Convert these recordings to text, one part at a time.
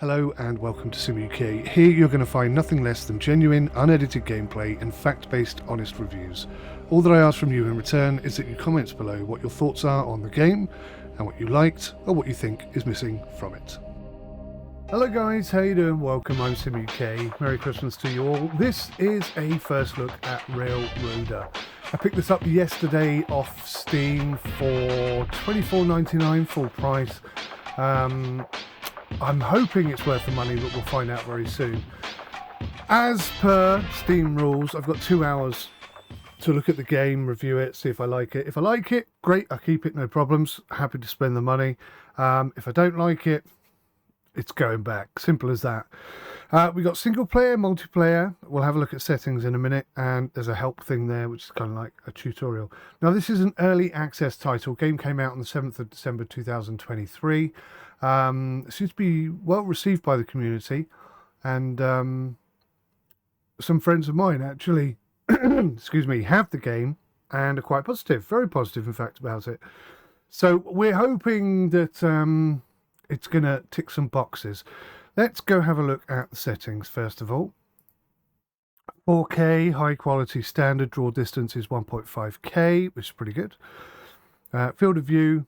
Hello and welcome to 𝐃𝐸𝐈𝐄𝐢. Here you're going to find nothing less than genuine, unedited gameplay and fact-based, honest reviews. All that I ask from you in return is that you comment below what your thoughts are on the game and what you liked or what you think is missing from it. Hello guys, how you doing? Welcome, I'm 𝐃𝐸𝐈𝐄𝐢. Merry Christmas to you all. This is a first look at Railroader. I picked this up yesterday off Steam for $24.99 full price. I'm hoping it's worth the money, but we'll find out very soon. As per Steam rules, I've got 2 hours to look at the game, review it, see if I like it. If I like it, great, I'll keep it, no problems. Happy to spend the money. If I don't like it, it's going back. Simple as that. We got single player, multiplayer. We'll have a look at settings in a minute, and there's a help thing there, which is kind of like a tutorial. Now, this is an early access title. Game came out on the 7th of December 2023. It seems to be well received by the community, and some friends of mine actually excuse me, have the game and are quite positive, very positive in fact, about it. So we're hoping that it's gonna tick some boxes. Let's go have a look at the settings first of all. 4K high quality standard, draw distance is 1.5K, which is pretty good. Field of view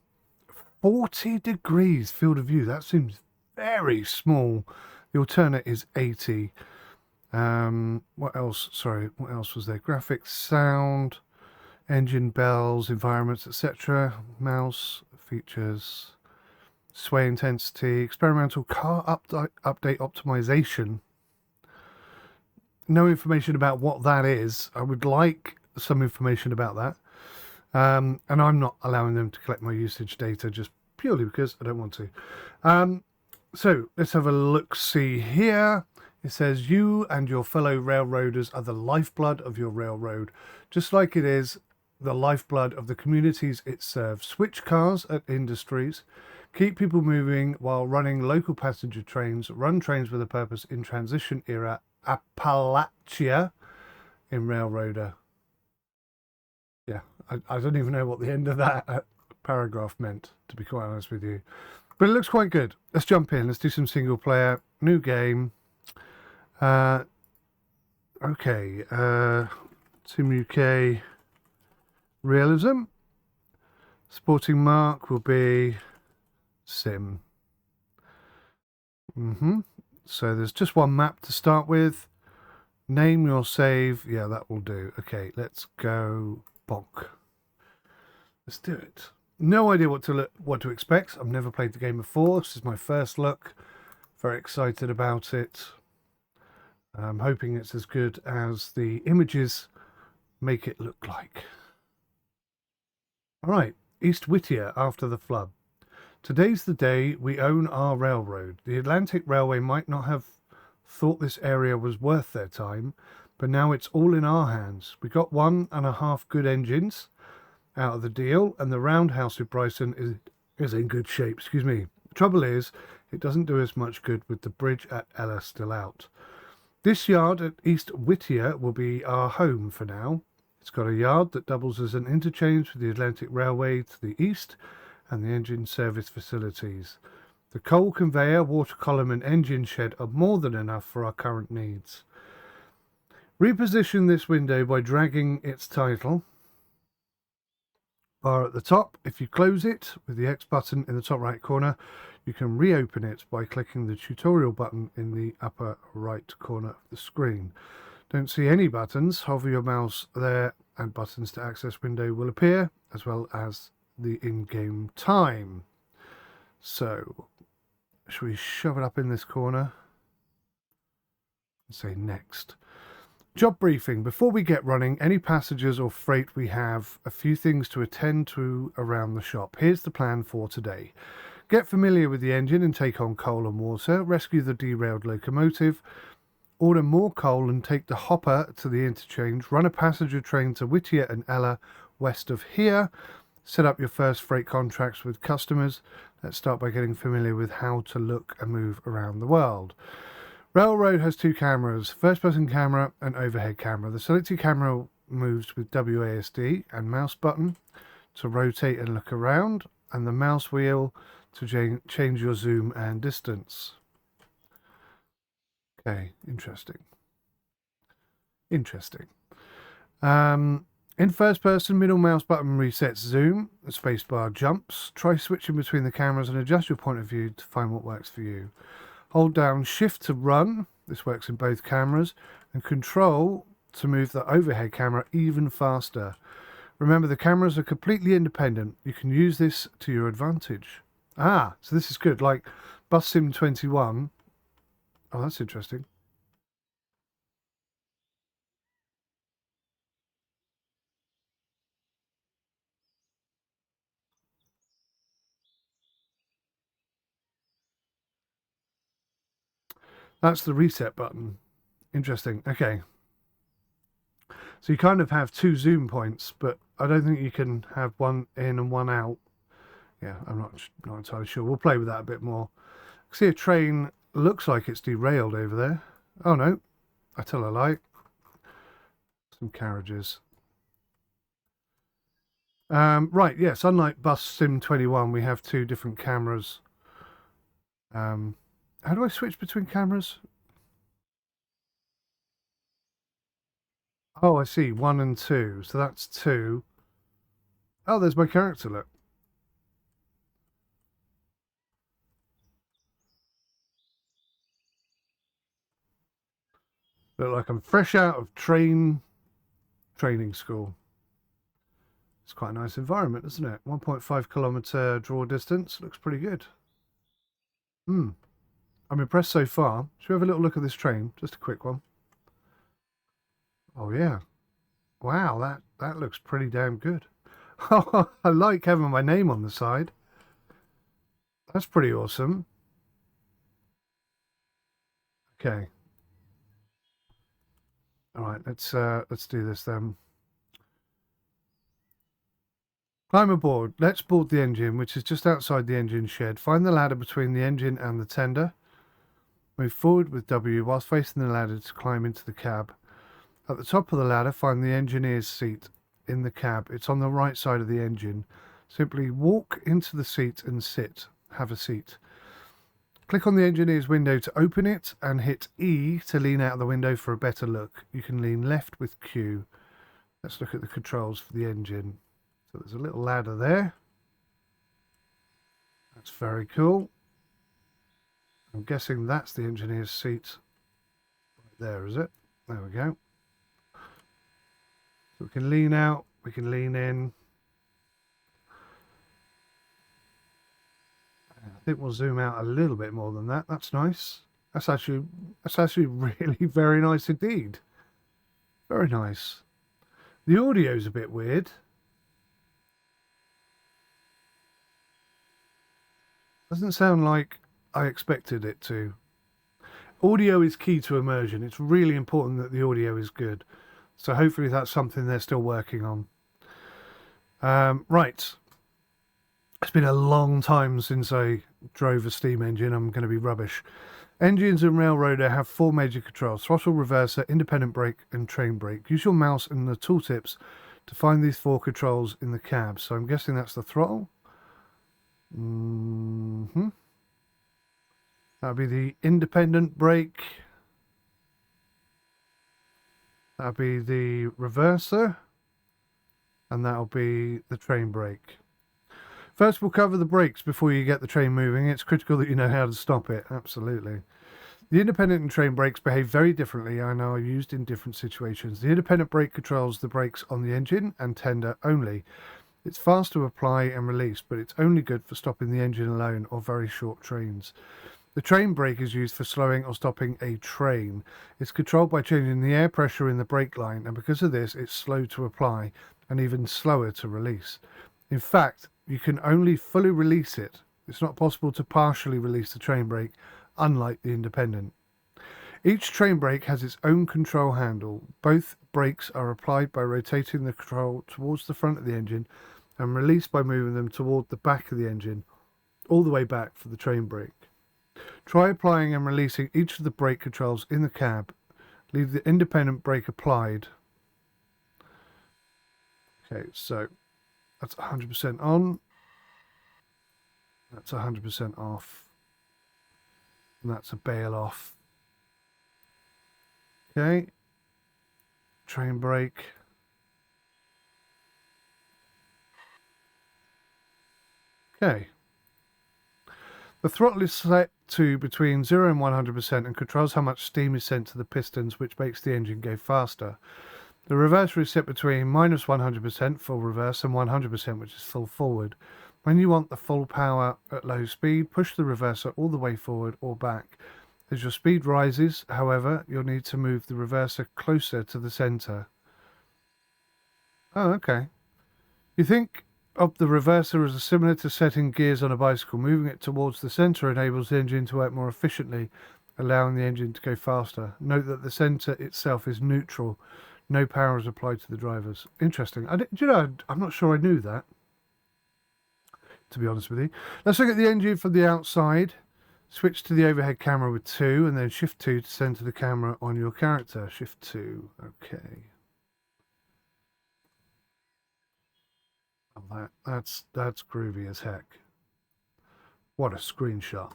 40 degrees field of view. That seems very small. The alternate is 80. What else? Sorry, what else was there? Graphics, sound, engine, bells, environments, etc. Mouse, features, sway intensity, experimental car update optimization. No information about what that is. I would like some information about that. And I'm not allowing them to collect my usage data just purely because I don't want to. So let's have a look-see here. It says you and your fellow railroaders are the lifeblood of your railroad, just like it is the lifeblood of the communities it serves. Switch cars at industries, keep people moving while running local passenger trains, run trains with a purpose in transition era Appalachia in Railroader. Yeah, I don't even know what the end of that paragraph meant, to be quite honest with you. But it looks quite good. Let's jump in. Let's do some single player. New game. Okay. 𝐃𝐸𝐈𝐄𝐢 realism. Sporting mark will be sim. So there's just one map to start with. Name your save. Yeah, that will do. Okay, let's go bonk. Let's do it. No idea what to expect. I've never played the game before. This is my first look. Very excited about it. I'm hoping it's as good as the images make it look like. All right, 𝐸𝐴𝐻 after the flood. Today's the day we own our railroad. The Atlantic Railway might not have thought this area was worth their time, but now it's all in our hands. We got 1.5 good engines out of the deal, and the roundhouse with Bryson is in good shape. Excuse me. The trouble is, it doesn't do us much good with the bridge at Ella still out. This yard at 𝐸𝐴𝐻 will be our home for now. It's got a yard that doubles as an interchange with the Atlantic Railway to the east and the engine service facilities. The coal conveyor, water column and engine shed are more than enough for our current needs. Reposition this window by dragging its title bar at the top. If you close it with the X button in the top right corner, you can reopen it by clicking the tutorial button in the upper right corner of the screen. Don't see any buttons. Hover your mouse there and buttons to access window will appear, as well as the in-game time. So, shall we shove it up in this corner and say next? Job briefing. Before we get running, any passengers or freight we have, a few things to attend to around the shop. Here's the plan for today. Get familiar with the engine and take on coal and water. Rescue the derailed locomotive. Order more coal and take the hopper to the interchange. Run a passenger train to Whittier and Ella west of here. Set up your first freight contracts with customers. Let's start by getting familiar with how to look and move around the world. Railroad has 2 cameras, first-person camera and overhead camera. The selected camera moves with WASD and mouse button to rotate and look around, and the mouse wheel to change your zoom and distance. Okay, interesting. Interesting. In first person, middle mouse button resets zoom, the spacebar jumps. Try switching between the cameras and adjust your point of view to find what works for you. Hold down shift to run, this works in both cameras, and control to move the overhead camera even faster. Remember, the cameras are completely independent. You can use this to your advantage. Ah, so this is good, like 𝗏𝗂𝗂𝗏𝗂𝗏𝗏. Oh, that's interesting. That's the reset button. Interesting. Okay. So you kind of have two zoom points, but I don't think you can have one in and one out. Yeah, I'm not entirely sure. We'll play with that a bit more. See, a train looks like it's derailed over there. Oh no, I tell a lie. Some carriages. Right, yes, unlike 𝗏𝗂𝗂𝗏𝗏𝗏, we have two different cameras. How do I switch between cameras? Oh, I see, 1 and 2. So that's 2. Oh, there's my character, look. Look like I'm fresh out of training school. It's quite a nice environment, isn't it? 1.5 km draw distance. Looks pretty good. I'm impressed so far. Should we have a little look at this train? Just a quick one. Oh, yeah. Wow, that looks pretty damn good. I like having my name on the side. That's pretty awesome. Okay. All right, let's do this then. Climb aboard. Let's board the engine, which is just outside the engine shed. Find the ladder between the engine and the tender. Move forward with W whilst facing the ladder to climb into the cab. At the top of the ladder, find the engineer's seat in the cab. It's on the right side of the engine. Simply walk into the seat and sit. Have a seat. Click on the engineer's window to open it and hit E to lean out of the window for a better look. You can lean left with Q. Let's look at the controls for the engine. So there's a little ladder there. That's very cool. I'm guessing that's the engineer's seat. Right there, is it? There we go. So we can lean out, we can lean in. I think we'll zoom out a little bit more than that. That's nice. That's actually really very nice indeed. Very nice. The audio's a bit weird. Doesn't sound like I expected it to. Audio is key to immersion. It's really important that the audio is good. So hopefully that's something they're still working on. Right. It's been a long time since I drove a steam engine. I'm going to be rubbish. Engines and railroader have 4 major controls: throttle, reverser, independent brake, and train brake. Use your mouse and the tooltips to find these 4 controls in the cab. So I'm guessing that's the throttle. That'll be the independent brake. That'll be the reverser. And that'll be the train brake. First, we'll cover the brakes before you get the train moving. It's critical that you know how to stop it. Absolutely. The independent and train brakes behave very differently and are used in different situations. The independent brake controls the brakes on the engine and tender only. It's fast to apply and release, but it's only good for stopping the engine alone or very short trains. The train brake is used for slowing or stopping a train. It's controlled by changing the air pressure in the brake line, and because of this, it's slow to apply and even slower to release. In fact, you can only fully release it. It's not possible to partially release the train brake, unlike the independent. Each train brake has its own control handle. Both brakes are applied by rotating the control towards the front of the engine and released by moving them toward the back of the engine, all the way back for the train brake. Try applying and releasing each of the brake controls in the cab. Leave the independent brake applied. Okay, so that's 100% on. That's 100% off. And that's a bail off. Okay. Train brake. Okay. The throttle is set to between 0 and 100% and controls how much steam is sent to the pistons, which makes the engine go faster. The reverser is set between minus 100% full reverse and 100%, which is full forward. When you want the full power at low speed, push the reverser all the way forward or back. As your speed rises, however, you'll need to move the reverser closer to the centre. Oh, okay. You think of the reverser as similar to setting gears on a bicycle. Moving it towards the centre enables the engine to work more efficiently, allowing the engine to go faster. Note that the centre itself is neutral. No power is applied to the drivers. Interesting. I'm not sure I knew that, to be honest with you. Let's look at the engine from the outside. Switch to the overhead camera with 2 and then shift 2 to center the camera on your character. Shift 2. Okay. Oh, that's groovy as heck. What a screenshot.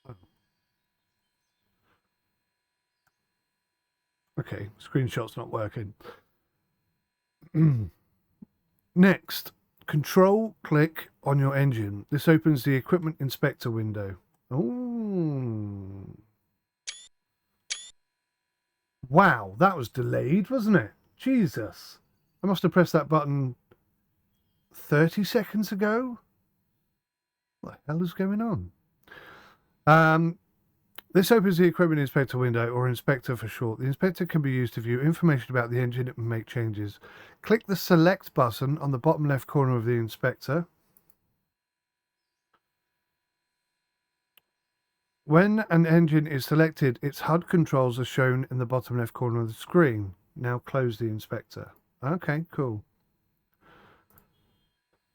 Oh. Okay, screenshot's not working. Next, control click on your engine. This opens the equipment inspector window. Oh. Wow, that was delayed, wasn't it? Jesus. I must have pressed that button 30 seconds ago. What the hell is going on? This opens the equipment inspector window, or inspector for short. The inspector can be used to view information about the engine and make changes. Click the select button on the bottom left corner of the inspector. When an engine is selected, its HUD controls are shown in the bottom left corner of the screen. Now close the inspector. Okay, cool.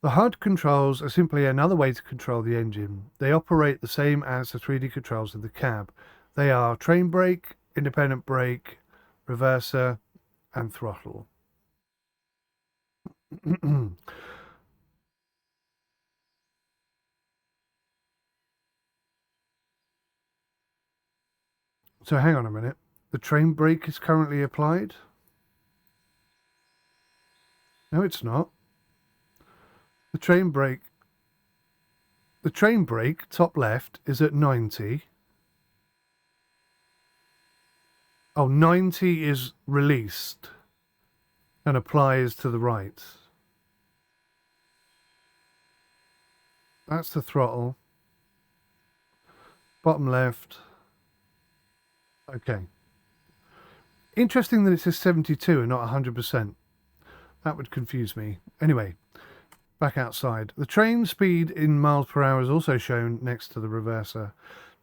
The HUD controls are simply another way to control the engine. They operate the same as the 3D controls of the cab. They are train brake, independent brake, reverser, and throttle. So hang on a minute. The train brake is currently applied? No, it's not. The train brake top left is at 90. Oh, 90 is released and applies to the right. That's the throttle. Bottom left. Okay. Interesting that it says 72 and not 100%. That would confuse me. Anyway, back outside. The train speed in miles per hour is also shown next to the reverser.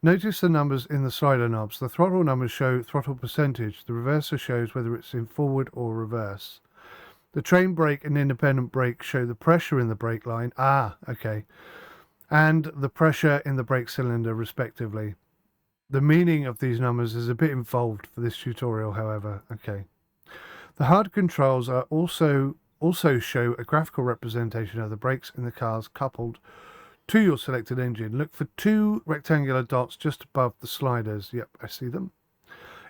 Notice the numbers in the slider knobs. The throttle numbers show throttle percentage. The reverser shows whether it's in forward or reverse. The train brake and independent brake show the pressure in the brake line. Ah, okay. And the pressure in the brake cylinder, respectively. The meaning of these numbers is a bit involved for this tutorial, however. Okay. The HUD controls are also show a graphical representation of the brakes in the cars coupled to your selected engine. Look for 2 rectangular dots just above the sliders. Yep, I see them.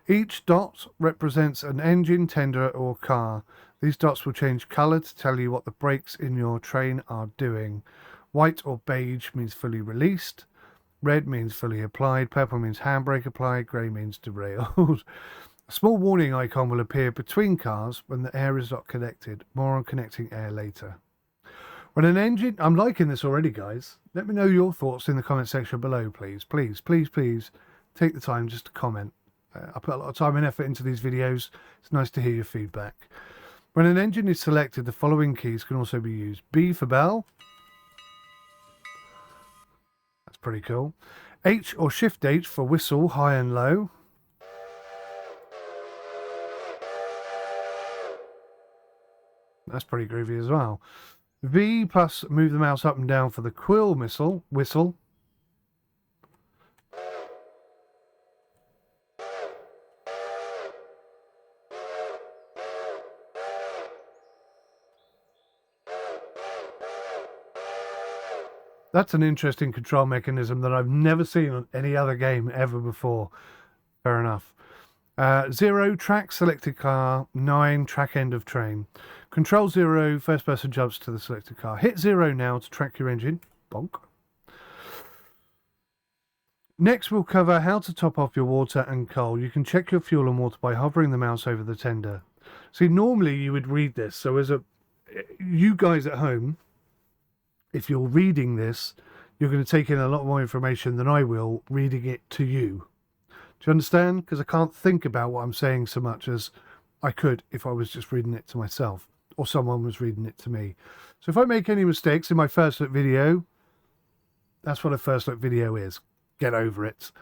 Each dot represents an engine, tender, or car. These dots will change colour to tell you what the brakes in your train are doing. White or beige means fully released. Red means fully applied. Purple means handbrake applied. Grey means derailed. A small warning icon will appear between cars when the air is not connected. More on connecting air later. When an engine... I'm liking this already, guys. Let me know your thoughts in the comment section below, please. Please, please, please take the time just to comment. I put a lot of time and effort into these videos. It's nice to hear your feedback. When an engine is selected, the following keys can also be used. B for bell. That's pretty cool. H or Shift H for whistle, high and low. That's pretty groovy as well. V plus move the mouse up and down for the quill whistle. That's an interesting control mechanism that I've never seen on any other game ever before. Fair enough. 0, track selected car. 9, track end of train. Control 0, first person jumps to the selected car. Hit 0 now to track your engine. Bonk. Next, we'll cover how to top off your water and coal. You can check your fuel and water by hovering the mouse over the tender. See, normally you would read this. So you guys at home, if you're reading this, you're going to take in a lot more information than I will reading it to you. Do you understand? Because I can't think about what I'm saying so much as I could if I was just reading it to myself or someone was reading it to me. So if I make any mistakes in my first look video, that's what a first look video is. Get over it.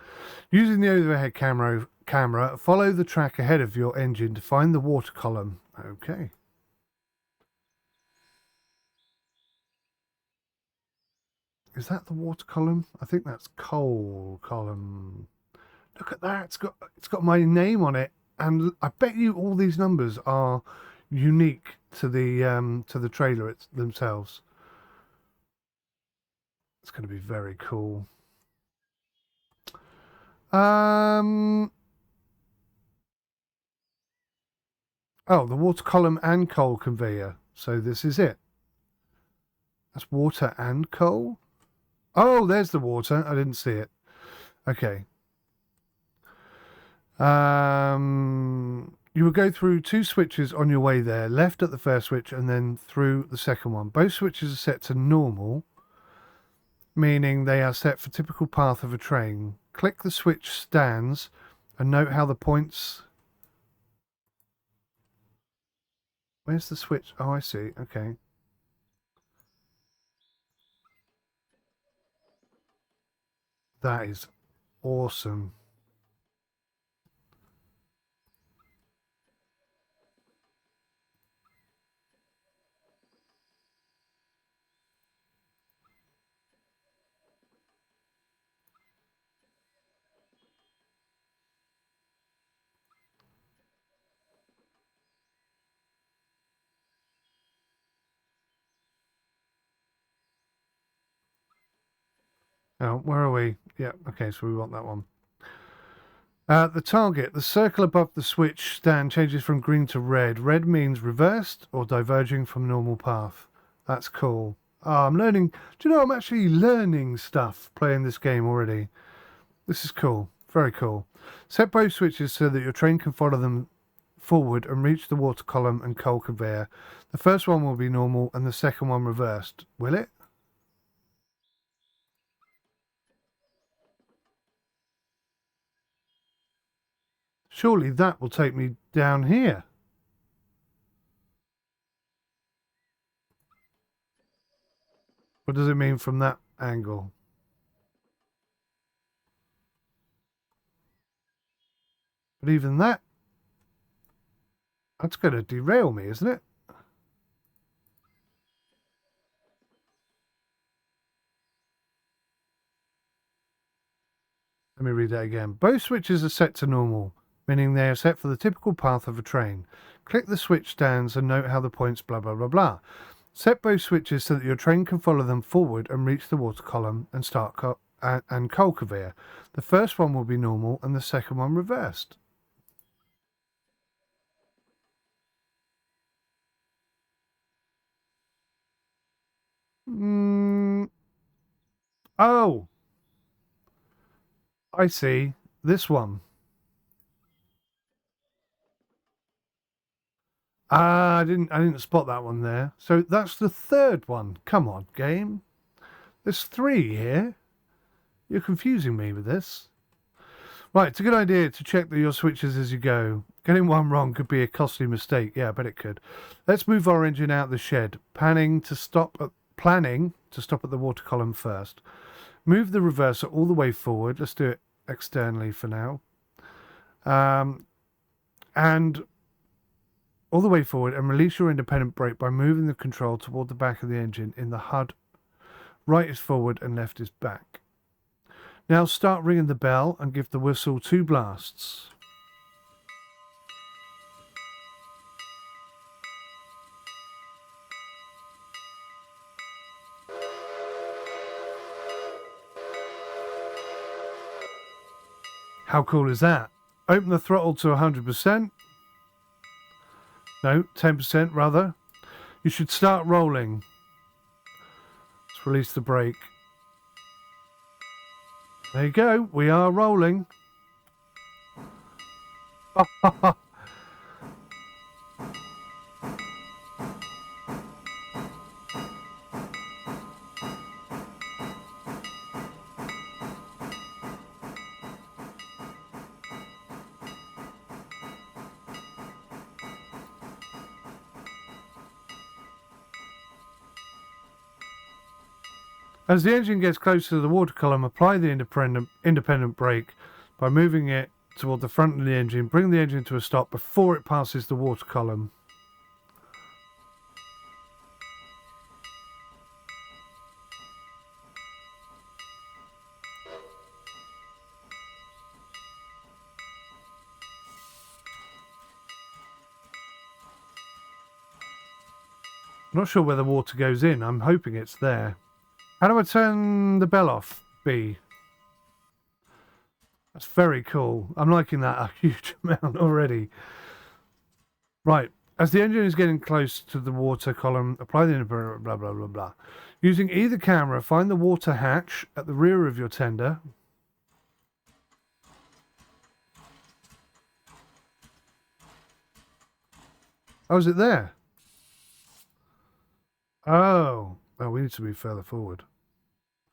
Using the overhead camera, follow the track ahead of your engine to find the water column. Okay. Is that the water column? I think that's coal column. Look at that. It's got my name on it, and I bet you all these numbers are unique to the trailer themselves. It's going to be very cool. Oh, the water column and coal conveyor. So this is it. That's water and coal. Oh, there's the water. I didn't see it. Okay. You will go through 2 switches on your way there. Left at the first switch and then through the second one. Both switches are set to normal, meaning they are set for typical path of a train. Click the switch stands and note how the points... Where's the switch? Oh, I see. Okay. That is awesome. Oh, where are we? Yeah, okay, so we want that one. The target. The circle above the switch stand changes from green to red. Red means reversed or diverging from normal path. That's cool. Oh, I'm learning. Do you know, I'm actually learning stuff playing this game already. This is cool. Very cool. Set both switches so that your train can follow them forward and reach the water column and coal conveyor. The first one will be normal and the second one reversed. Will it? Surely that will take me down here. What does it mean from that angle? But even that's going to derail me, isn't it? Let me read that again. Both switches are set to normal, meaning they are set for the typical path of a train. Click the switch stands and note how the points blah blah blah blah. Set both switches so that your train can follow them forward and reach the water column and and coal conveyor. The first one will be normal and the second one reversed. Oh, I see. This one. Ah, I didn't spot that one there. So that's the third one. Come on, game. There's 3 here. You're confusing me with this. Right, it's a good idea to check your switches as you go. Getting one wrong could be a costly mistake. Yeah, I bet it could. Let's move our engine out of the shed. Planning to stop at the water column first. Move the reverser all the way forward. Let's do it externally for now. And all the way forward and release your independent brake by moving the control toward the back of the engine in the HUD. Right is forward and left is back. Now start ringing the bell and give the whistle 2 blasts. How cool is that? Open the throttle to 100%. No, 10% rather. You should start rolling. Let's release the brake. There you go. We are rolling. As the engine gets closer to the water column, apply the independent brake by moving it toward the front of the engine. Bring the engine to a stop before it passes the water column. I'm not sure where the water goes in. I'm hoping it's there. How do I turn the bell off? B. That's very cool. I'm liking that a huge amount already. Right. As the engine is getting close to the water column, apply the blah, blah, blah, blah. Using either camera, find the water hatch at the rear of your tender. Oh, is it there? Oh, we need to move further forward.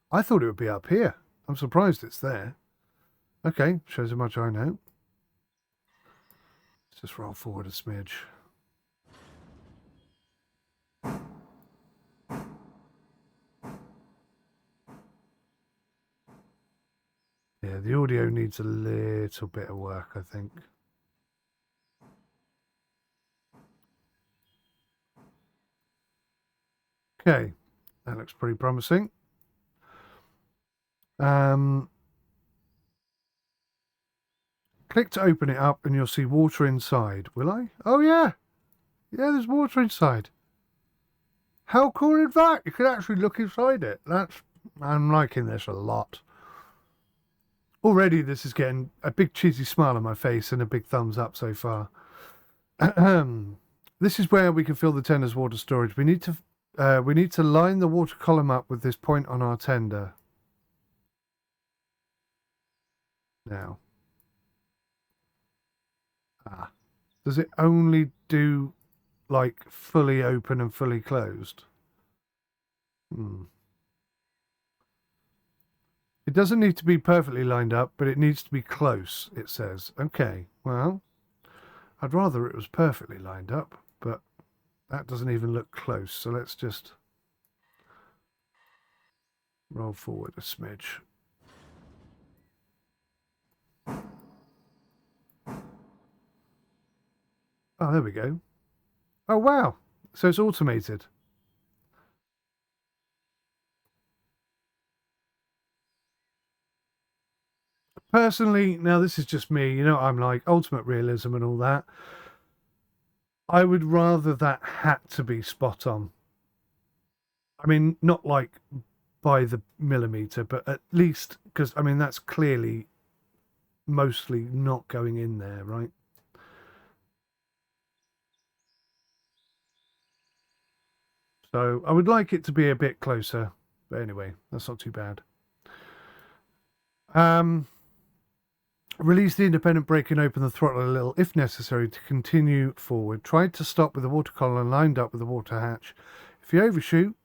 I thought it would be up here. I'm surprised it's there. Okay, shows how much I know. Let's just roll forward a smidge. Yeah, the audio needs a little bit of work, I think. Okay, that looks pretty promising. Click to open it up and you'll see water inside. Will I? Oh yeah! Yeah, there's water inside. How cool is that? You can actually look inside it. I'm liking this a lot. Already this is getting a big cheesy smile on my face and a big thumbs up so far. This is where we can fill the tender's water storage. We need to line the water column up with this point on our tender. Now. Does it only do like fully open and fully closed? It doesn't need to be perfectly lined up, but it needs to be close, it says. Okay, well, I'd rather it was perfectly lined up, but that doesn't even look close. So let's just roll forward a smidge. Oh, there we go. Oh, wow. So it's automated. Personally, now this is just me, you know, I'm like ultimate realism and all that. I would rather that had to be spot on. I mean, not like by the millimeter, but at least, because, I mean, that's clearly mostly not going in there, right? So I would like it to be a bit closer, but anyway, that's not too bad. Release the independent brake and open the throttle a little if necessary to continue forward. Try to stop with the water column lined up with the water hatch. If you overshoot,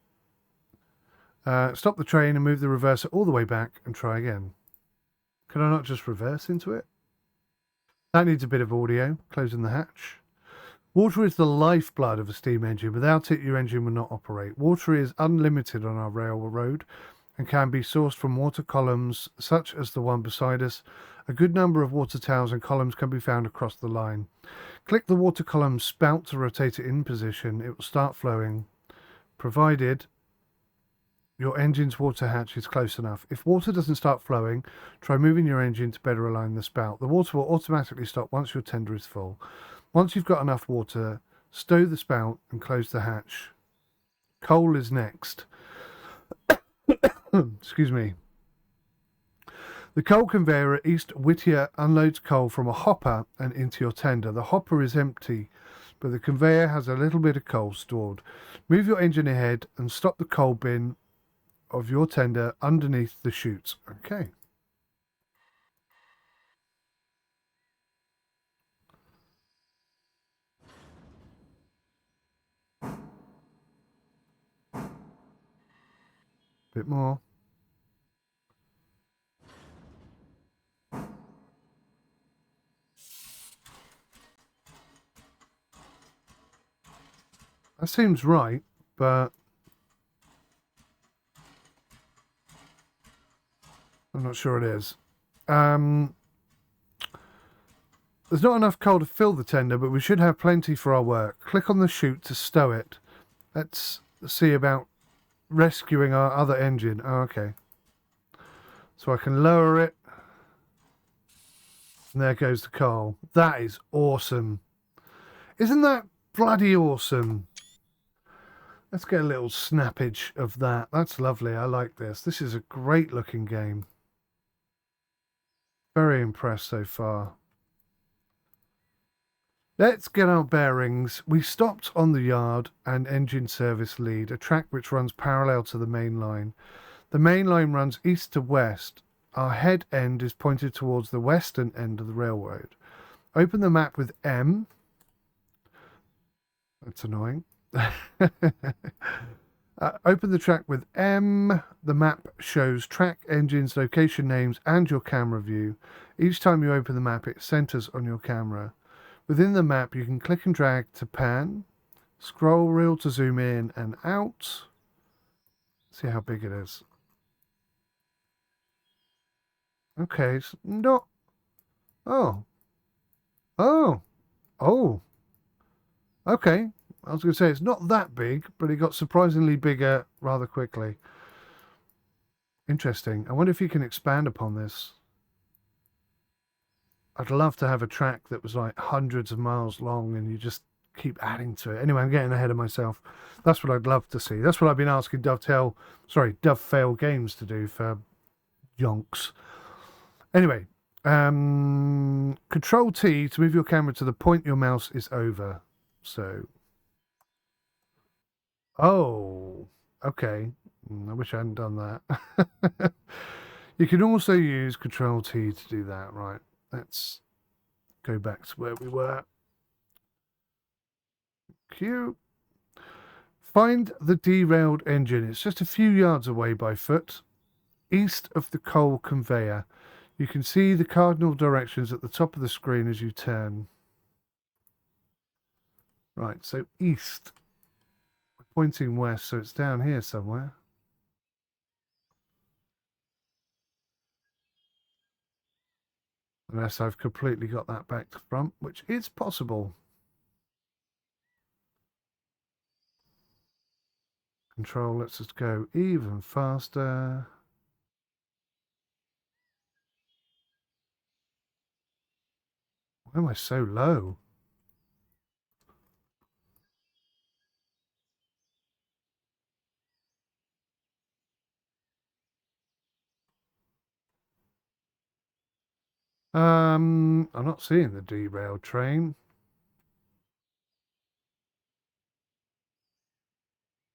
stop the train and move the reverser all the way back and try again. Can I not just reverse into it? That needs a bit of audio. Closing the hatch. Water is the lifeblood of a steam engine. Without it, your engine will not operate. Water is unlimited on our railroad and can be sourced from water columns such as the one beside us. A good number of water towers and columns can be found across the line. Click the water column spout to rotate it in position. It will start flowing, provided your engine's water hatch is close enough. If water doesn't start flowing, try moving your engine to better align the spout. The water will automatically stop once your tender is full. Once you've got enough water, stow the spout and close the hatch. Coal is next. Excuse me. The coal conveyor at East Whittier unloads coal from a hopper and into your tender. The hopper is empty, but the conveyor has a little bit of coal stored. Move your engine ahead and stop the coal bin of your tender underneath the chutes. Okay. Bit more. That seems right, but I'm not sure it is. There's not enough coal to fill the tender, but we should have plenty for our work. Click on the chute to stow it. Let's see about rescuing our other engine. Oh, okay. So I can lower it. And there goes the coal. That is awesome. Isn't that bloody awesome? Let's get a little snappage of that. That's lovely. I like this. This is a great looking game. Very impressed so far. Let's get our bearings. We stopped on the yard and engine service lead, a track which runs parallel to the main line. The main line runs east to west. Our head end is pointed towards the western end of the railroad. Open the map with M. That's annoying. Open the track with M. The map shows track, engines, location names, and your camera view. Each time you open the map, it centers on your camera. Within the map, you can click and drag to pan, scroll wheel to zoom in and out. See how big it is. Okay, it's not. Oh. Oh. Oh. Okay. I was going to say it's not that big, but it got surprisingly bigger rather quickly. Interesting. I wonder if you can expand upon this. I'd love to have a track that was like hundreds of miles long and you just keep adding to it. Anyway, I'm getting ahead of myself. That's what I'd love to see. That's what I've been asking Dovetail Games to do for yonks. Anyway, Control T to move your camera to the point your mouse is over. So, oh, okay. I wish I hadn't done that. You can also use Control T to do that, right? Let's go back to where we were. Q. Find the derailed engine. It's just a few yards away by foot, east of the coal conveyor. You can see the cardinal directions at the top of the screen as you turn. Right, so east. We're pointing west, so it's down here somewhere. Unless I've completely got that back to front, which is possible. Control, let's just go even faster. Why am I so low? I'm not seeing the derailed train.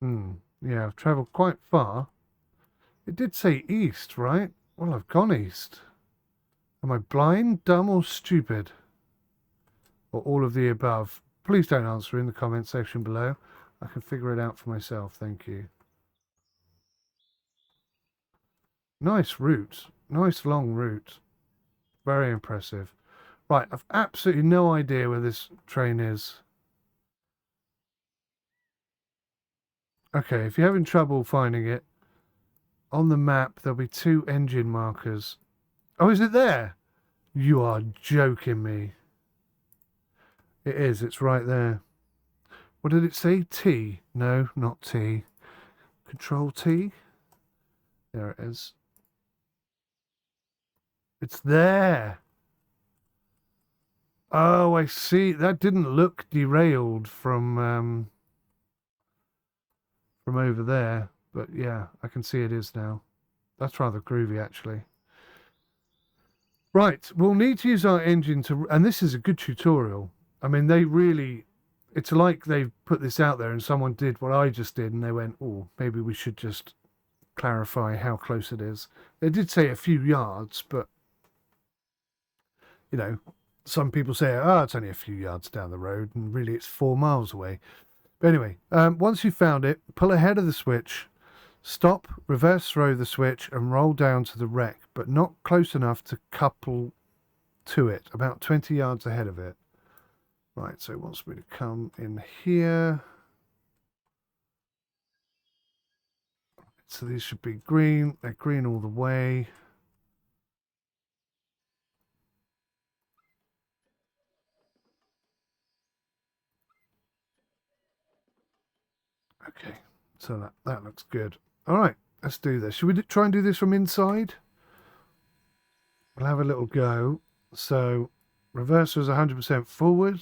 Yeah, I've travelled quite far. It did say east, right? Well, I've gone east. Am I blind, dumb, or stupid? Or all of the above? Please don't answer in the comment section below. I can figure it out for myself, thank you. Nice route. Nice long route. Very impressive. Right, I've absolutely no idea where this train is. Okay, if you're having trouble finding it, on the map there'll be 2 engine markers. Oh, is it there? You are joking me. It is, it's right there. What did it say? T? No, not T. Control T? There it is. It's there. Oh, I see. That didn't look derailed from over there. But yeah, I can see it is now. That's rather groovy, actually. Right, we'll need to use our engine to, and this is a good tutorial. I mean, they really, it's like they've put this out there and someone did what I just did and they went, oh, maybe we should just clarify how close it is. They did say a few yards, but, you know, some people say, oh, it's only a few yards down the road, and really it's 4 miles away. But anyway, once you've found it, pull ahead of the switch, stop, reverse throw the switch, and roll down to the wreck, but not close enough to couple to it, about 20 yards ahead of it. Right, so it wants me to come in here. So these should be green. They're green all the way. Okay, so that looks good. All right, let's do this. Should we try and do this from inside? We'll have a little go. So reverser is 100% forward.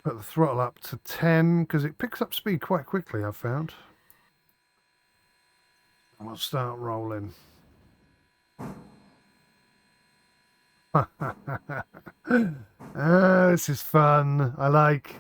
Put the throttle up to 10 because it picks up speed quite quickly, I've found. And we'll start rolling. This is fun. I like.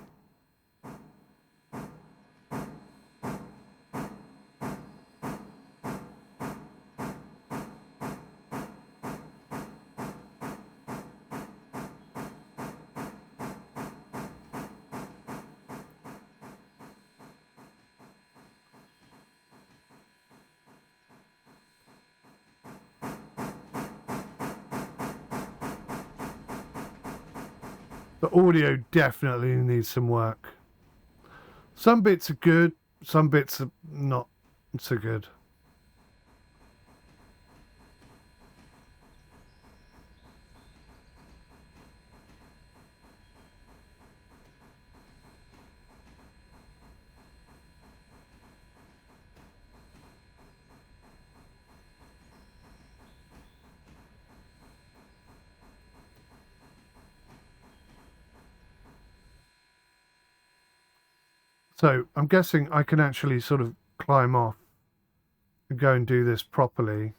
The audio definitely needs some work. Some bits are good, some bits are not so good. So I'm guessing I can actually sort of climb off and go and do this properly.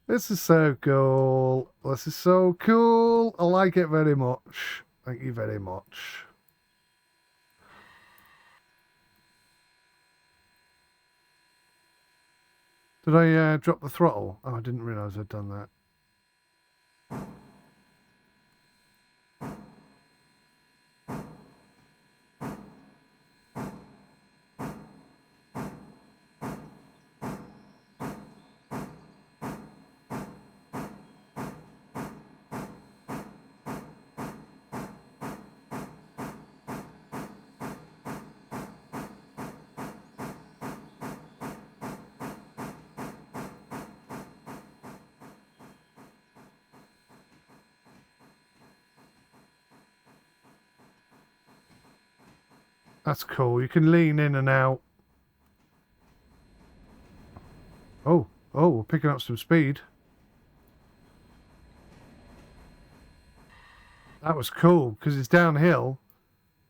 This is so cool. This is so cool. I like it very much. Thank you very much. Did I drop the throttle? Oh, I didn't realise I'd done that. That's cool. You can lean in and out. Oh, we're picking up some speed. That was cool because it's downhill.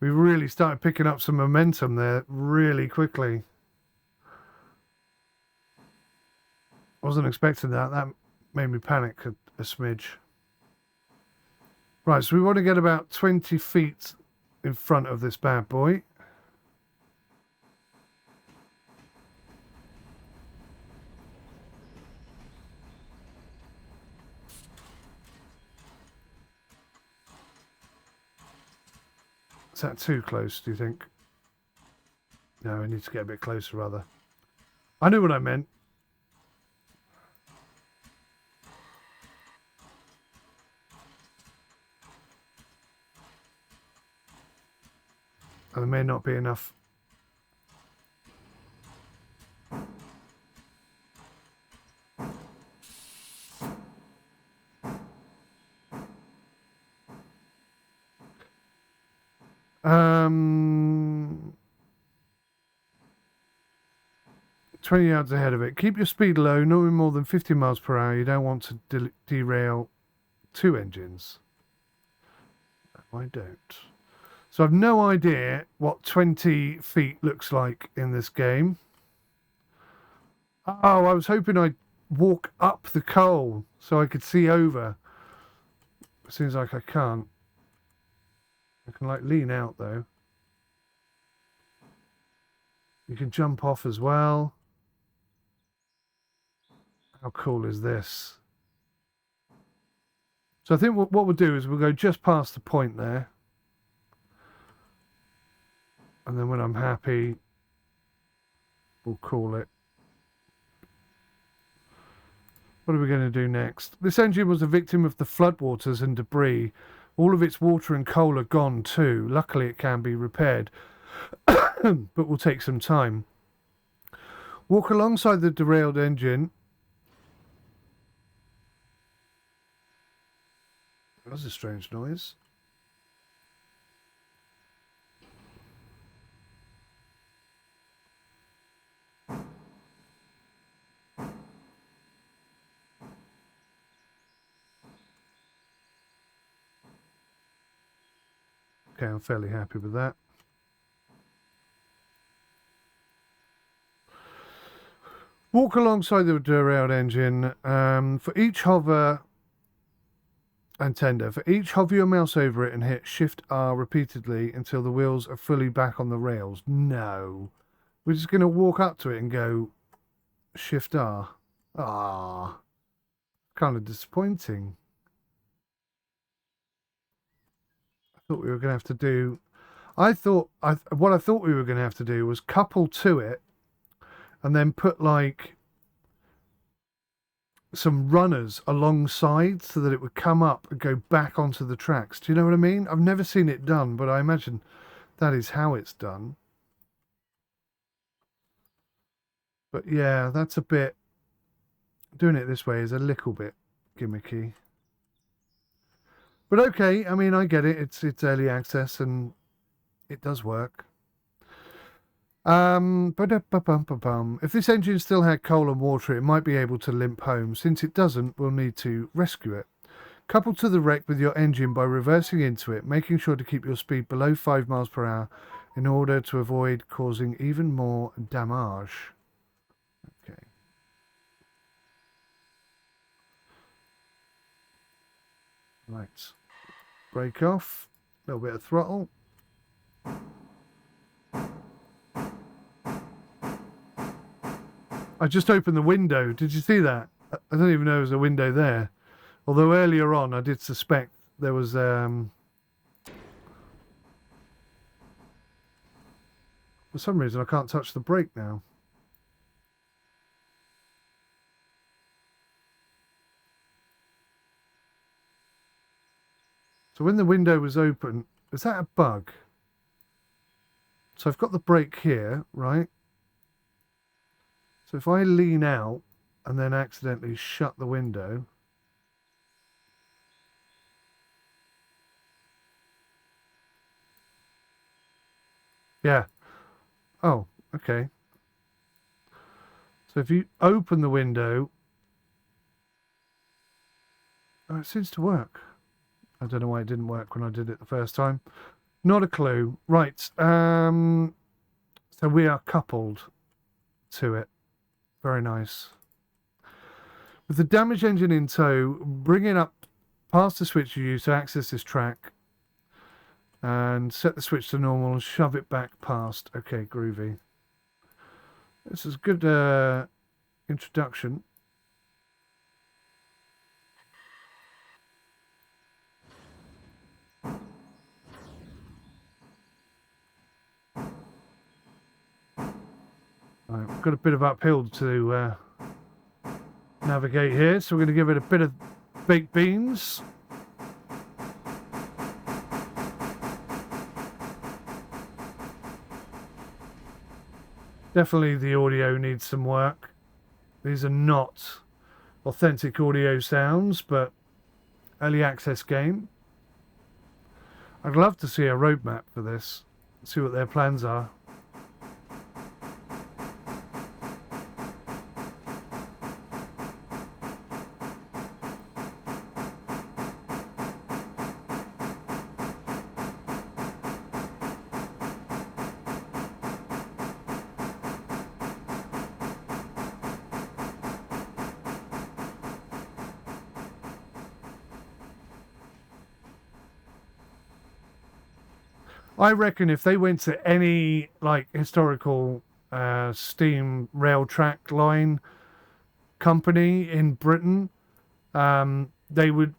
We really started picking up some momentum there really quickly. Wasn't expecting that. That made me panic a smidge. Right, so we want to get about 20 feet in front of this bad boy. Is that too close, do you think? No, I need to get a bit closer, rather. I knew what I meant. And there may not be enough. Um, 20 yards ahead of it. Keep your speed low, no more than 50 miles per hour. You don't want to derail two engines. No, I don't. So I've no idea what 20 feet looks like in this game. Oh, I was hoping I'd walk up the coal so I could see over. It seems like I can't. I can like lean out though. You can jump off as well. How cool is this? So I think what we'll do is we'll go just past the point there. And then when I'm happy, we'll call it. What are we going to do next? This engine was a victim of the floodwaters and debris. All of its water and coal are gone too. Luckily it can be repaired, but will take some time. Walk alongside the derailed engine. That was a strange noise. Okay, I'm fairly happy with that. Walk alongside the derailed engine. For each hover and tender, for each hover your mouse over it and hit Shift R repeatedly until the wheels are fully back on the rails. No. We're just going to walk up to it and go Shift R. Ah, kind of disappointing. I thought we were going to have to do... what I thought we were going to have to do was couple to it and then put like some runners alongside so that it would come up and go back onto the tracks. Do you know what I mean? I've never seen it done, but I imagine that is how it's done. But yeah, that's a bit... doing it this way is a little bit gimmicky. But okay, I mean, I get it. It's early access and it does work. If this engine still had coal and water, it might be able to limp home. Since it doesn't, we'll need to rescue it. Couple to the wreck with your engine by reversing into it, making sure to keep your speed below 5 miles per hour in order to avoid causing even more damage. Okay. Right. Brake off. A little bit of throttle. I just opened the window. Did you see that? I don't even know there was a window there. Although earlier on I did suspect there was... for some reason I can't touch the brake now. So when the window was open... is that a bug? So I've got the brake here, right? So if I lean out and then accidentally shut the window... yeah. Oh, okay. So if you open the window... oh, it seems to work. I don't know why it didn't work when I did it the first time. Not a clue. Right. So we are coupled to it. Very nice. With the damaged engine in tow, bring it up past the switch you use to access this track and set the switch to normal and shove it back past. Okay, groovy. This is a good introduction. Right, we've got a bit of uphill to navigate here, so we're going to give it a bit of baked beans. Definitely the audio needs some work. These are not authentic audio sounds, but early access game. I'd love to see a roadmap for this, see what their plans are. I reckon if they went to any like historical steam rail track line company in Britain, they would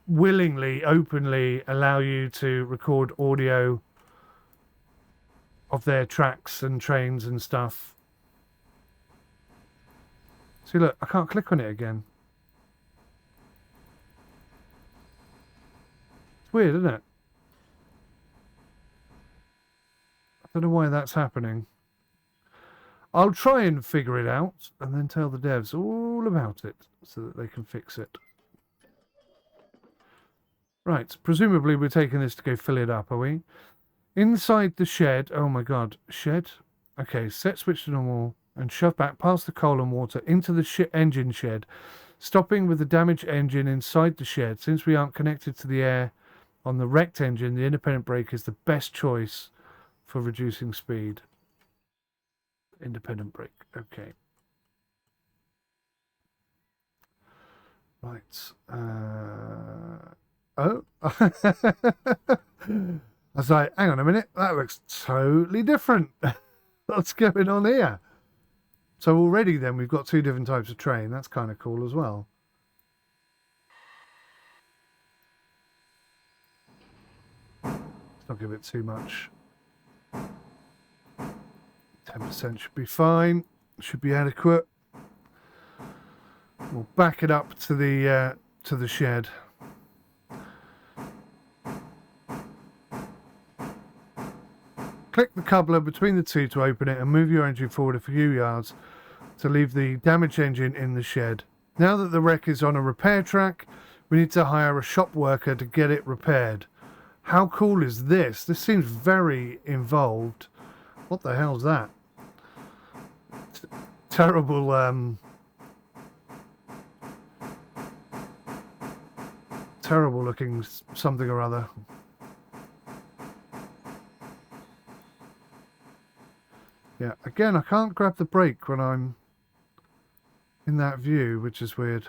willingly, openly allow you to record audio of their tracks and trains and stuff. See, look, I can't click on it again. It's weird, isn't it? I don't know why that's happening. I'll try and figure it out and then tell the devs all about it so that they can fix it. Right, presumably we're taking this to go fill it up, are we? Inside the shed, oh my god, shed? Okay, set switch to normal and shove back past the coal and water into the engine shed, stopping with the damaged engine inside the shed. Since we aren't connected to the air on the wrecked engine, the independent brake is the best choice for reducing speed. Independent brake, okay. Right, oh. I was like, hang on a minute, that looks totally different. What's going on here? So already then we've got two different types of train. That's kind of cool as well. Let's not give it too much. 10% should be fine. Should be adequate. We'll back it up to the shed. Click the coupler between the two to open it and move your engine forward a few yards to leave the damaged engine in the shed. Now that the wreck is on a repair track, we need to hire a shop worker to get it repaired. How cool is this? This seems very involved. What the hell's that? Terrible, terrible looking something or other. Yeah, again, I can't grab the brake when I'm in that view, which is weird.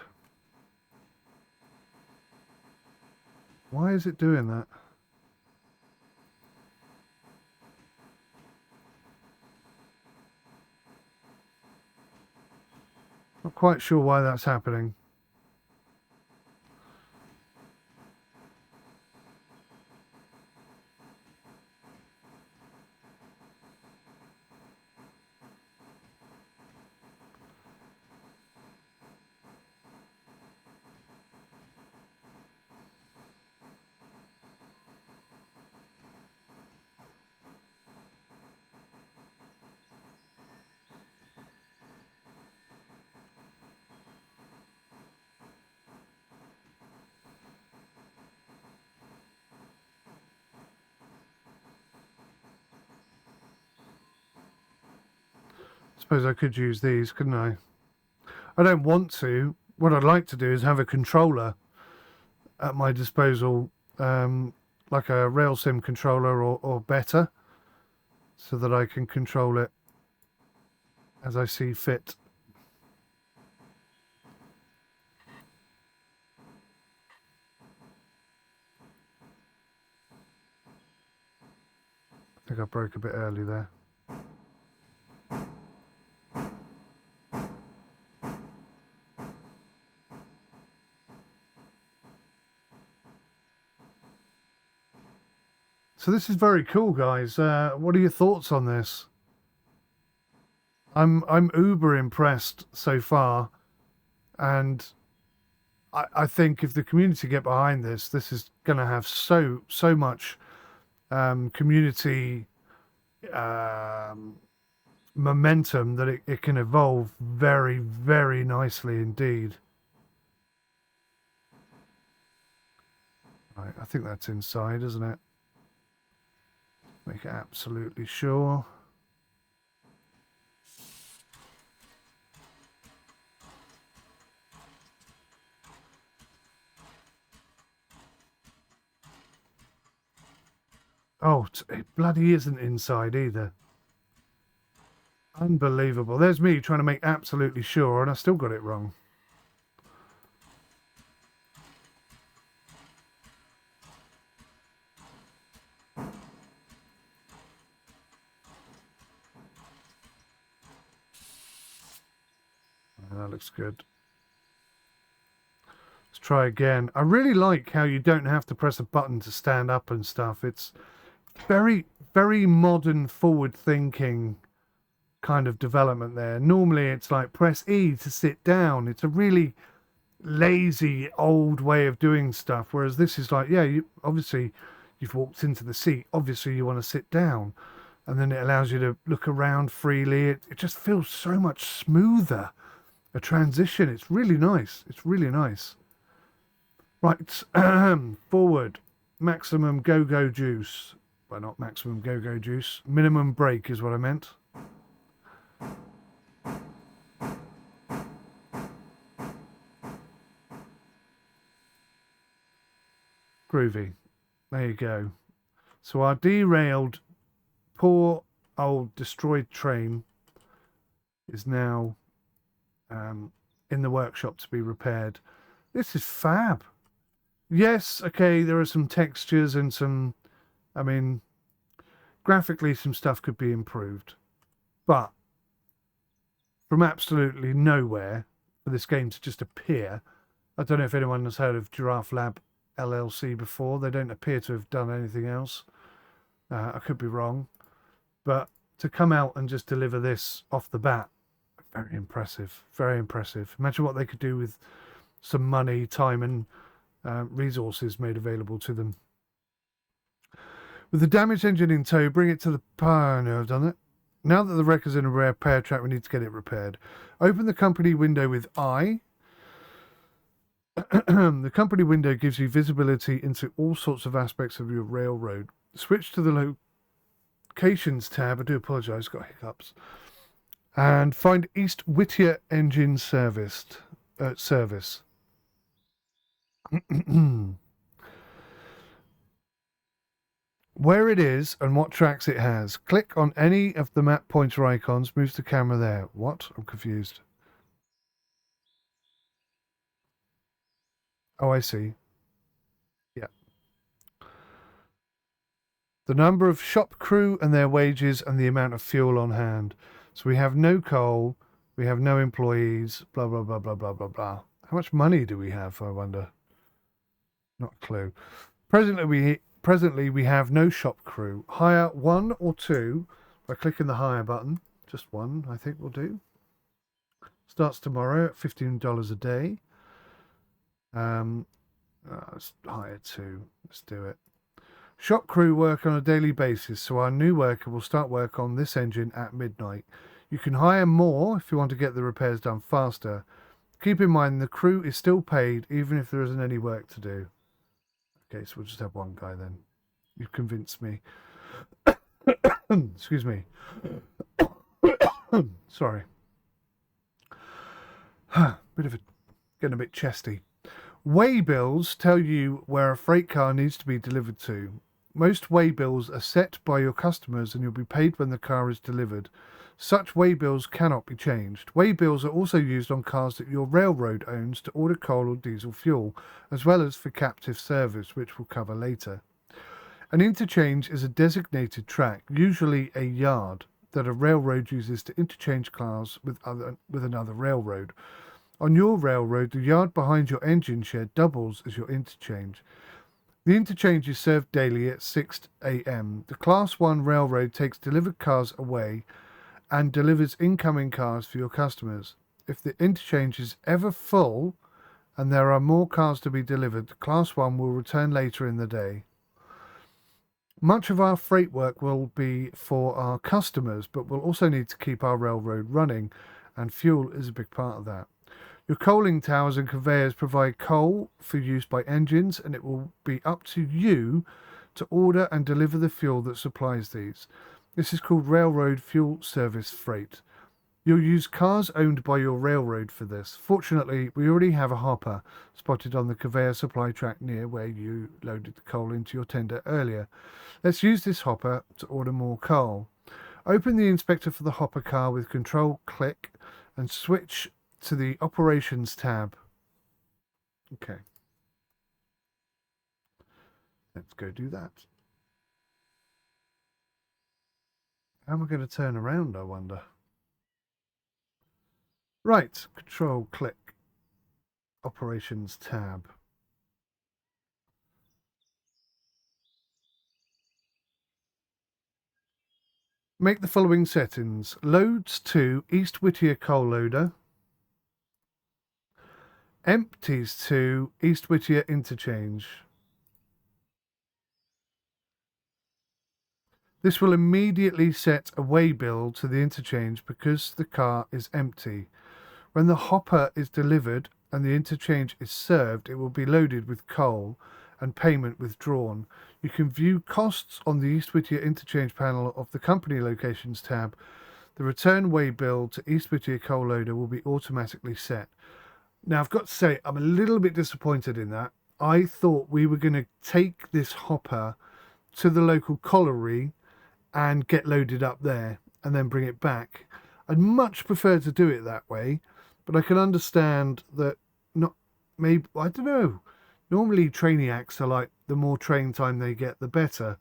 Why is it doing that? Not quite sure why that's happening. Suppose I could use these, couldn't I? I don't want to. What I'd like to do is have a controller at my disposal, like a rail sim controller or better, so that I can control it as I see fit. I think I broke a bit early there. So this is very cool, guys. What are your thoughts on this? I'm uber impressed so far, and I think if the community get behind this, this is going to have so much community momentum that it can evolve very, very nicely indeed. Right, I think that's inside, isn't it? Make it absolutely sure. Oh, it bloody isn't inside either. Unbelievable. There's me trying to make absolutely sure, and I still got it wrong. that looks good. Let's try again. I really like how you don't have to press a button to stand up and stuff. It's very, very modern, forward-thinking kind of development there. Normally it's like press E to sit down. It's a really lazy, old way of doing stuff. Whereas this is like, yeah, obviously you've walked into the seat. Obviously you want to sit down. And then it allows you to look around freely. It just feels so much smoother. A transition. It's really nice. It's really nice. Right, forward, maximum go-go juice. Well, not maximum go-go juice. Minimum brake is what I meant. Groovy. There you go. So our derailed, poor old destroyed train is now in the workshop to be repaired. This is fab. Yes, okay, there are some textures and some, I mean, graphically some stuff could be improved. But from absolutely nowhere for this game to just appear, I don't know if anyone has heard of Giraffe Lab LLC before. They don't appear to have done anything else. I could be wrong. But to come out and just deliver this off the bat, very impressive. Very impressive. Imagine what they could do with some money, time and resources made available to them. With the damaged engine in tow, bring it to the power. No, I've done it. Now that the wreck is in a repair track, we need to get it repaired. Open the company window with I. The company window gives you visibility into all sorts of aspects of your railroad. Switch to the locations tab. I do apologise, got hiccups. And find East Whittier Engine Service. Where it is and what tracks it has. Click on any of the map pointer icons, moves the camera there. What? I'm confused. Oh, I see. Yeah. The number of shop crew and their wages and the amount of fuel on hand. So we have no coal, we have no employees, blah, blah, blah, blah, blah, blah, blah. How much money do we have, I wonder? Not a clue. Presently, we have no shop crew. Hire 1 or 2 by clicking the hire button. Just 1, I think will do. Starts tomorrow at $15 a day. Let's hire 2. Let's do it. Shop crew work on a daily basis, so our new worker will start work on this engine at midnight. You can hire more if you want to get the repairs done faster. Keep in mind the crew is still paid even if there isn't any work to do. Okay, so we'll just have 1 guy then. You've convinced me. Excuse me. Sorry. Getting a bit chesty. Waybills tell you where a freight car needs to be delivered to. Most waybills are set by your customers and you'll be paid when the car is delivered. Such waybills cannot be changed. Waybills are also used on cars that your railroad owns to order coal or diesel fuel, as well as for captive service, which we'll cover later. An interchange is a designated track, usually a yard, that a railroad uses to interchange cars with another railroad. On your railroad, the yard behind your engine shed doubles as your interchange. The interchange is served daily at 6 a.m. The Class 1 railroad takes delivered cars away and delivers incoming cars for your customers. If the interchange is ever full and there are more cars to be delivered, Class 1 will return later in the day. Much of our freight work will be for our customers, but we'll also need to keep our railroad running, and fuel is a big part of that. Your coaling towers and conveyors provide coal for use by engines, and it will be up to you to order and deliver the fuel that supplies these. This is called Railroad Fuel Service Freight. You'll use cars owned by your railroad for this. Fortunately, we already have a hopper spotted on the conveyor supply track near where you loaded the coal into your tender earlier. Let's use this hopper to order more coal. Open the inspector for the hopper car with Control click and switch to the Operations tab. Okay. Let's go do that. How am I going to turn around, I wonder? Right, Control click Operations tab. Make the following settings. Loads to East Whittier coal loader. Empties to East Whittier interchange. This will immediately set a way bill to the interchange because the car is empty. When the hopper is delivered and the interchange is served, it will be loaded with coal and payment withdrawn. You can view costs on the East Whittier interchange panel of the company locations tab. The return way bill to East Whittier coal loader will be automatically set. Now, I've got to say, I'm a little bit disappointed in that. I thought we were going to take this hopper to the local colliery and get loaded up there and then bring it back. I'd much prefer to do it that way, but I can understand that not maybe, I don't know. Normally trainiacs are like the more train time they get, the better.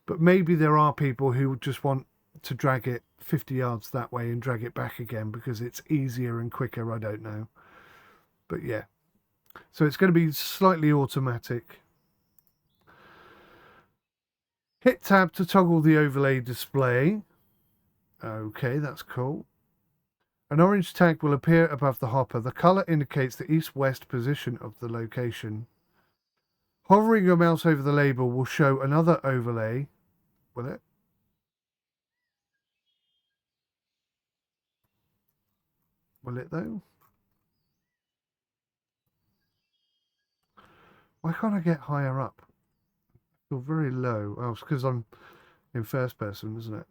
But maybe there are people who just want to drag it 50 yards that way and drag it back again because it's easier and quicker. I don't know. But yeah. So it's going to be slightly automatic. Hit tab to toggle the overlay display. Okay, that's cool. An orange tag will appear above the hopper. The colour indicates the east-west position of the location. Hovering your mouse over the label will show another overlay. Will it? Will it though? Why can't I get higher up? I feel very low. Oh, it's because I'm in first person, isn't it?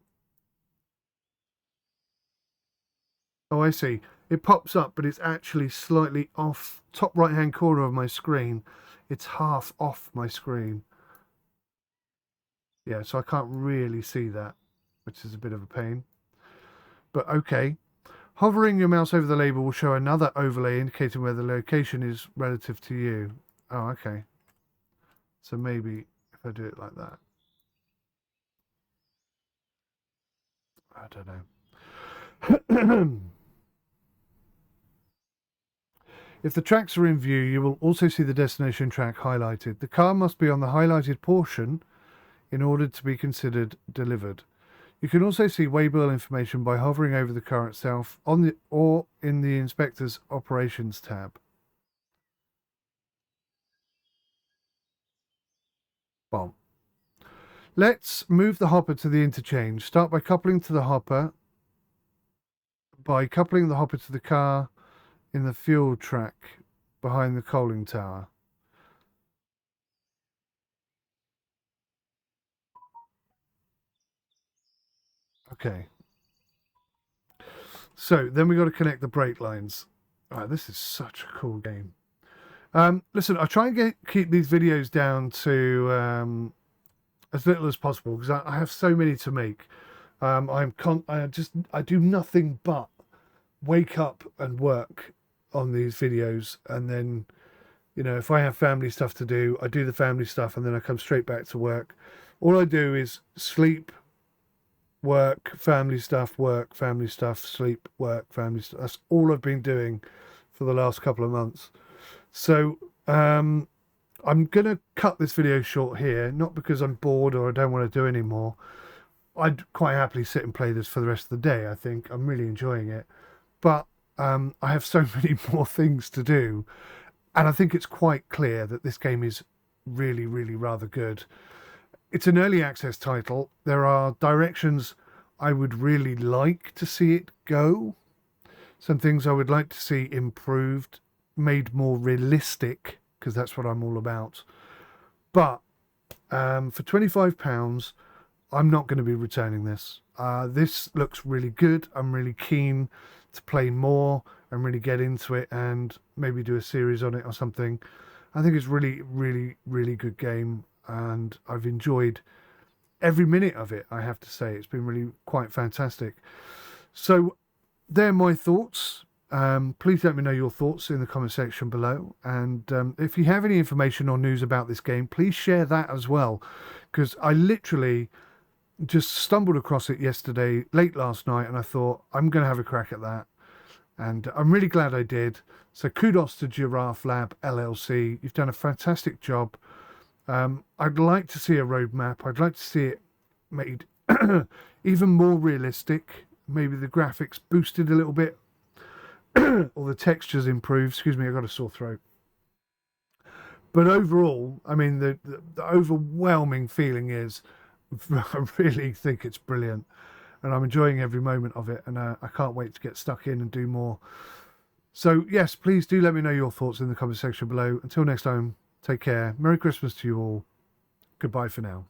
Oh, I see. It pops up, but it's actually slightly off. Top right-hand corner of my screen. It's half off my screen. Yeah, so I can't really see that, which is a bit of a pain. But okay. Hovering your mouse over the label will show another overlay indicating where the location is relative to you. Oh, okay. So maybe if I do it like that. I don't know. If the tracks are in view, you will also see the destination track highlighted. The car must be on the highlighted portion in order to be considered delivered. You can also see waybill information by hovering over the car itself or in the Inspector's Operations tab. Bomb. Let's move the hopper to the interchange. Start by coupling to the hopper. By coupling the hopper to the car in the fuel track behind the coaling tower. Okay. So then we got to connect the brake lines. All right, this is such a cool game. Listen, I try and keep these videos down to as little as possible because I have so many to make. I do nothing but wake up and work on these videos, and then, you know, if I have family stuff to do, I do the family stuff, and then I come straight back to work. All I do is sleep, work, family stuff, work, family stuff, sleep, work, family stuff. That's all I've been doing for the last couple of months. So I'm going to cut this video short here, not because I'm bored or I don't want to do any more. I'd quite happily sit and play this for the rest of the day. I think I'm really enjoying it. But I have so many more things to do. And I think it's quite clear that this game is really, really rather good. It's an early access title. There are directions I would really like to see it go. Some things I would like to see improved, made more realistic, because that's what I'm all about. But for £25, I'm not going to be returning this. This looks really good. I'm really keen to play more and really get into it and maybe do a series on it or something. I think it's really, really, really good game, and I've enjoyed every minute of it, I have to say. It's been really quite fantastic. So they're my thoughts. Please let me know your thoughts in the comment section below, and if you have any information or news about this game, please share that as well, because I literally just stumbled across it yesterday late last night and I thought I'm going to have a crack at that, and I'm really glad I did. So kudos to Giraffe Lab LLC. You've done a fantastic job. I'd like to see a roadmap. I'd like to see it made even more realistic. Maybe the graphics boosted a little bit, or the textures improved. Excuse me, I got a sore throat. But overall, I mean, the overwhelming feeling is I really think it's brilliant, and I'm enjoying every moment of it, and I can't wait to get stuck in and do more. So yes, please do let me know your thoughts in the comment section below. Until next time, take care. Merry Christmas to you all. Goodbye for now.